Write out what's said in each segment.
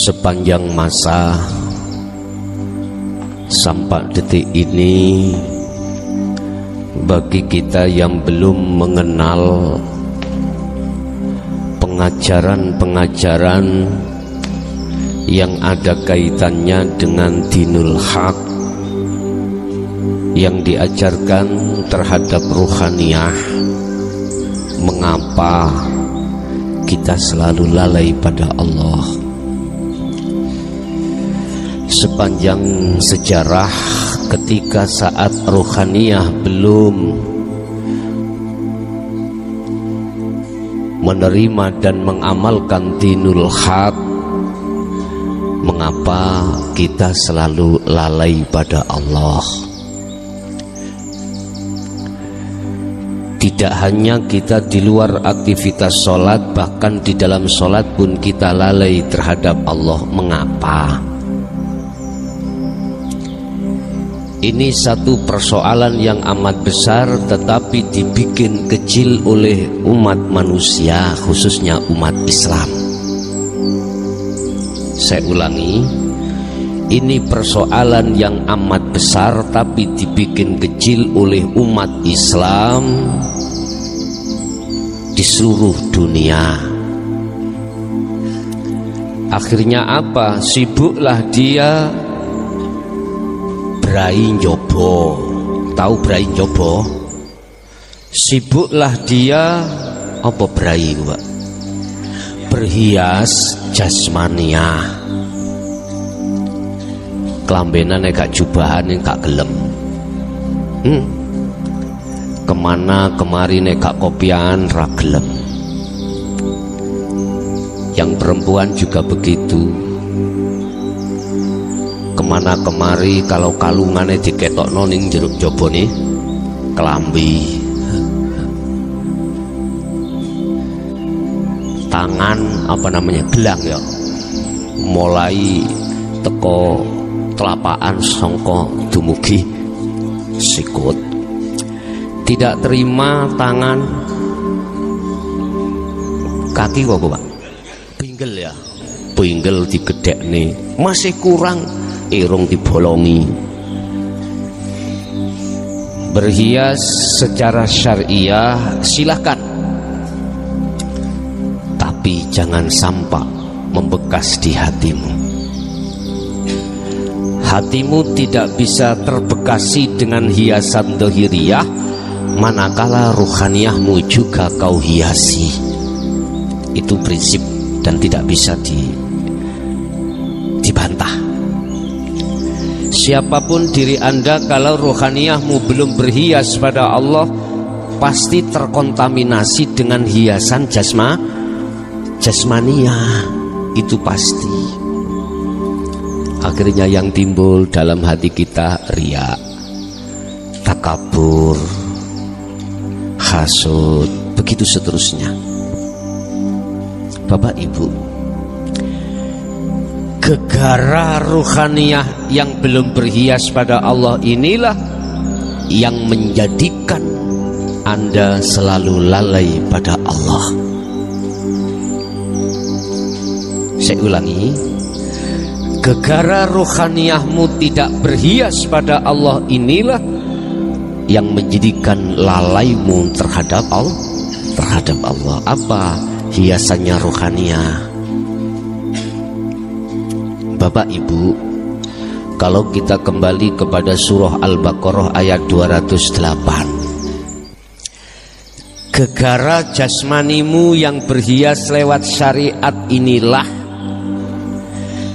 sepanjang masa sampai detik ini, bagi kita yang belum mengenal pengajaran-pengajaran yang ada kaitannya dengan dinul haq yang diajarkan terhadap ruhaniyah, mengapa kita selalu lalai pada Allah? Sepanjang sejarah, ketika saat ruhaniyah belum menerima dan mengamalkan dinul haq, mengapa kita selalu lalai pada Allah? Tidak hanya kita di luar aktivitas sholat, bahkan di dalam sholat pun kita lalai terhadap Allah. Mengapa? Ini satu persoalan yang amat besar, tetapi dibikin kecil oleh umat manusia, khususnya umat Islam. Saya ulangi, ini persoalan yang amat besar tapi dibikin kecil oleh umat Islam di seluruh dunia. Akhirnya apa? Sibuklah dia berai njobo. Tahu berai njobo? Sibuklah dia apa berai, Pak? Berhias jasmania. Kelambenan gak jubahan gak gelem. Kemana kemari gak kopian ra gelem. Yang perempuan juga begitu. Kemana kemari kalau kalungannya diketokno ning jeruk jobone kelambi. Tangan apa namanya, gelang ya, mulai teko telapaan songko dumugi sikut. Tidak terima tangan, kaki apa Pak? Pinggel ya, pinggel digedek nih, masih kurang irung dibolongi. Berhias secara syariah silakan, tapi jangan sampai membekas di hatimu. Hatimu tidak bisa terbekasi dengan hiasan dohiriyah, manakala ruhaniyahmu juga kau hiasi. Itu prinsip dan tidak bisa dibantah. Siapapun diri Anda, kalau ruhaniyahmu belum berhias pada Allah, pasti terkontaminasi dengan hiasan jasmania. Itu pasti. Akhirnya yang timbul dalam hati kita riya, takabur, hasud, begitu seterusnya. Bapak Ibu, gegara ruhaniyah yang belum berhias pada Allah inilah yang menjadikan Anda selalu lalai pada Allah. Saya ulangi, gegara ruhaniyahmu tidak berhias pada Allah inilah yang menjadikan lalaimu terhadap Allah. Apa hiasannya ruhaniyah? Bapak Ibu, kalau kita kembali kepada surah Al-Baqarah ayat 208, gegara jasmanimu yang berhias lewat syariat inilah,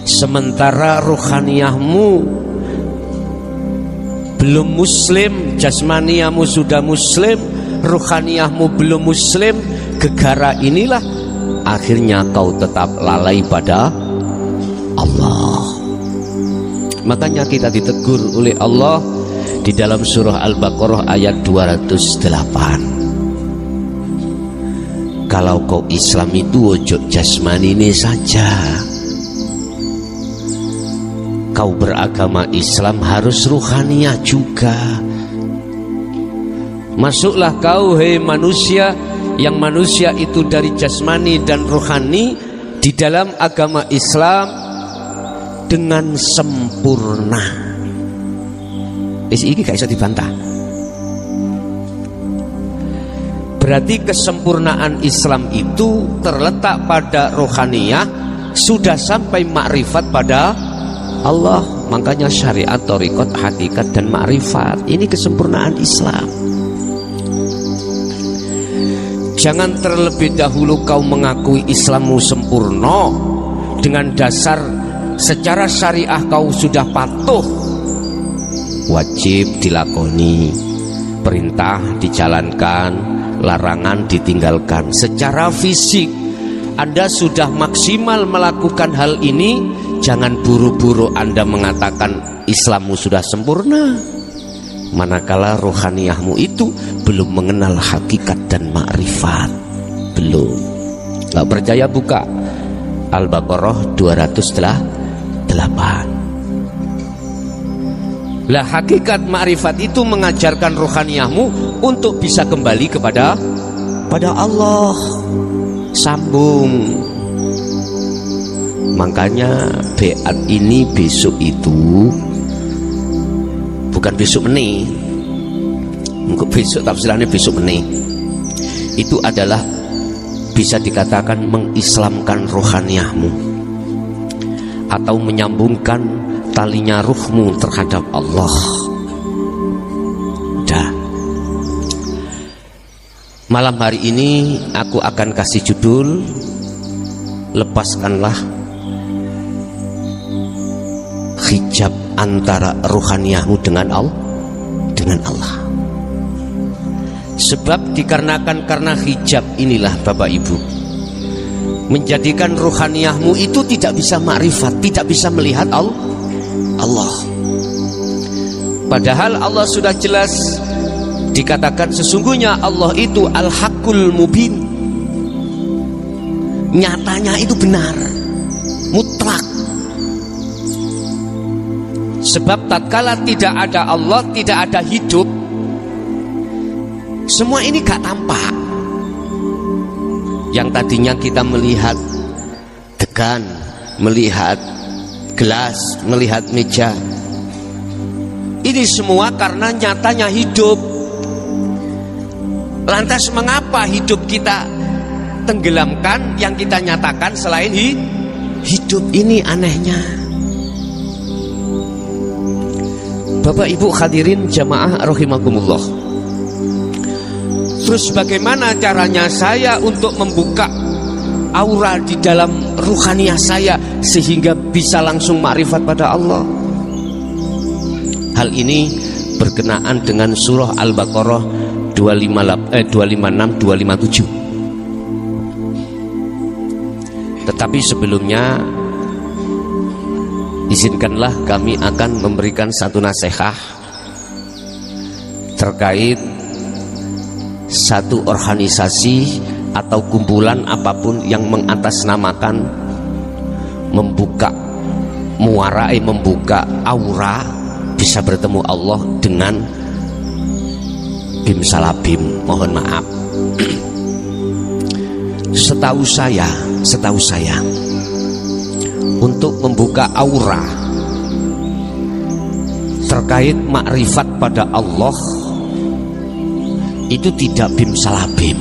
sementara ruhaniyahmu belum muslim, jasmaniahmu sudah muslim, ruhaniyahmu belum muslim. Gegara inilah akhirnya kau tetap lalai pada Allah. Makanya kita ditegur oleh Allah di dalam surah Al-Baqarah ayat 208. Kalau kau Islam itu ojo jasmani ini saja. Kau beragama Islam harus ruhaniyah juga. Masuklah kau, hei manusia, yang manusia itu dari jasmani dan rohani, di dalam agama Islam dengan sempurna. Iki gak bisa dibantah. Berarti kesempurnaan Islam itu terletak pada rohaniyah, sudah sampai makrifat pada Allah. Makanya syariat, thariqat, hakikat dan makrifat, ini kesempurnaan Islam. Jangan terlebih dahulu kau mengakui Islammu sempurna dengan dasar secara syariah kau sudah patuh, wajib dilakoni, perintah dijalankan, larangan ditinggalkan. Secara fisik Anda sudah maksimal melakukan hal ini, jangan buru-buru Anda mengatakan Islammu sudah sempurna, manakala rohaniyahmu itu belum mengenal hakikat dan makrifat. Belum. Gak percaya buka Al-Baqarah 208. Lah hakikat makrifat itu mengajarkan rohaniyahmu untuk bisa kembali pada Allah. Sambung. Makanya beat ini besok itu bukan besok meneh. Engko besok tafsirannya besok meneh. Itu adalah bisa dikatakan mengislamkan rohaniyahmu atau menyambungkan talinya ruhmu terhadap Allah. Dah. Malam hari ini aku akan kasih judul, lepaskanlah hijab antara rohaniyahmu dengan Allah. Sebab dikarenakan karena hijab inilah Bapak Ibu menjadikan rohaniyahmu itu tidak bisa makrifat, tidak bisa melihat Allah. Padahal Allah sudah jelas dikatakan sesungguhnya Allah itu Al-Haqqul Mubin. Nyatanya itu benar, mutlak. Sebab tatkala tidak ada Allah, tidak ada hidup, semua ini gak tampak. Yang tadinya kita melihat degan, melihat gelas, melihat meja, ini semua karena nyatanya hidup. Lantas mengapa hidup kita tenggelamkan yang kita nyatakan selain hidup? Ini anehnya. Bapak Ibu hadirin jamaah rahimakumullah. Terus bagaimana caranya saya untuk membuka aura di dalam ruhaniyah saya sehingga bisa langsung makrifat pada Allah? Hal ini berkenaan dengan surah Al-Baqarah 256 257. Tetapi sebelumnya izinkanlah kami akan memberikan satu nasihat terkait satu organisasi atau kumpulan apapun yang mengatasnamakan membuka membuka aura bisa bertemu Allah dengan bim salabim. Mohon maaf. Setahu saya untuk membuka aura terkait makrifat pada Allah itu tidak bim salabim.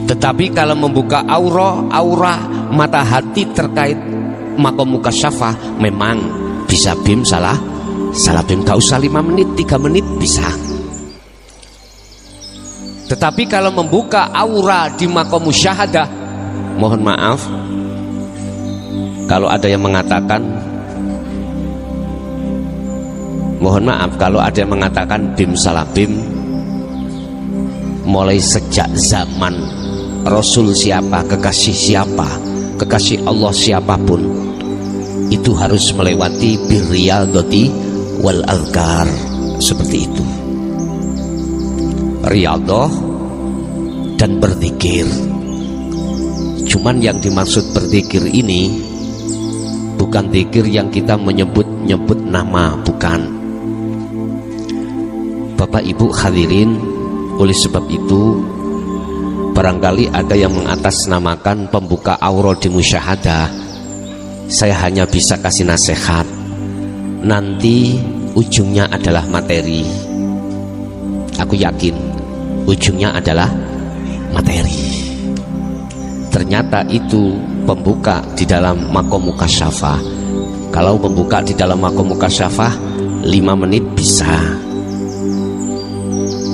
Tetapi kalau membuka aura mata hati terkait maqam mukasyafah memang bisa bim salabim. Gak usah 5 menit, 3 menit bisa. Tetapi kalau membuka aura di maqam musyahadah, mohon maaf kalau ada yang mengatakan, bim salabim mulai sejak zaman Rasul siapa, kekasih siapa, kekasih Allah siapapun, itu harus melewati birriyadati wal azkar. Seperti itu, riyadhah dan berzikir. Cuman yang dimaksud berzikir ini bukan zikir yang kita menyebut-nyebut nama, bukan. Bapak Ibu hadirin, oleh sebab itu barangkali ada yang mengatasnamakan pembuka aura di musyahadah. Saya hanya bisa kasih nasihat. Nanti ujungnya adalah materi. Aku yakin ujungnya adalah materi. Ternyata itu pembuka di dalam makom mukasyafah. Kalau membuka di dalam makom mukasyafah 5 menit bisa,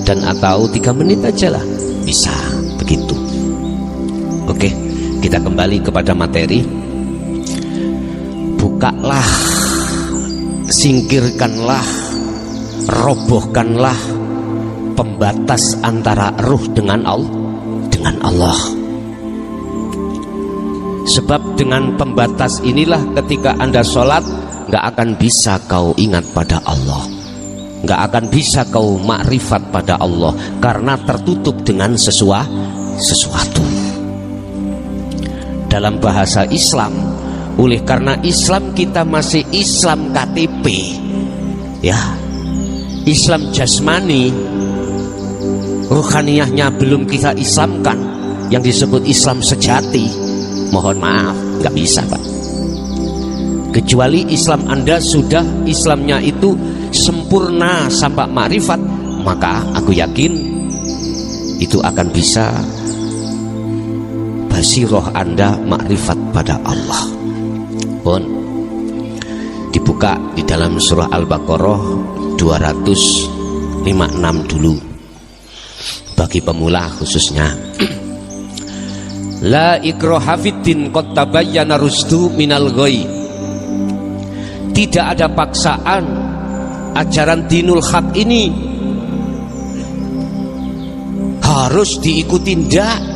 dan atau 3 menit aja lah bisa, begitu. Oke, kita kembali kepada materi. Bukalah, singkirkanlah, robohkanlah pembatas antara ruh dengan Allah. Sebab dengan pembatas inilah ketika Anda sholat gak akan bisa kau ingat pada Allah, gak akan bisa kau makrifat pada Allah, karena tertutup dengan sesuatu. Dalam bahasa Islam, oleh karena Islam kita masih Islam KTP, ya, Islam jasmani, ruhaniyahnya belum kita Islamkan, yang disebut Islam sejati. Mohon maaf, gak bisa Pak. Kecuali Islam Anda sudah Islamnya itu sempurna sampai makrifat, maka aku yakin itu akan bisa basiroh Anda makrifat pada Allah. Pun dibuka di dalam surah Al-Baqarah 256 dulu, bagi pemula khususnya. La ikraha fiddin qad tabayyana rusdu minal ghayy. Tidak ada paksaan. Ajaran dinul haq ini harus diikuti, ndak.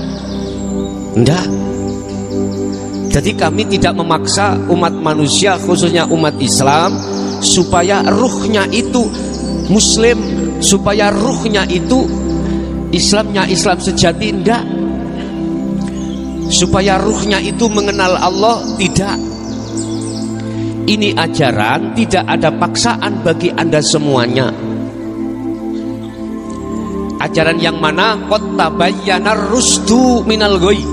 Jadi kami tidak memaksa umat manusia, khususnya umat Islam, supaya ruhnya itu muslim, supaya ruhnya itu Islamnya Islam sejati, ndak. Supaya ruhnya itu mengenal Allah, tidak. Ini ajaran tidak ada paksaan bagi Anda semuanya. Ajaran yang mana? Qad tabayyana rusdu minal ghayy.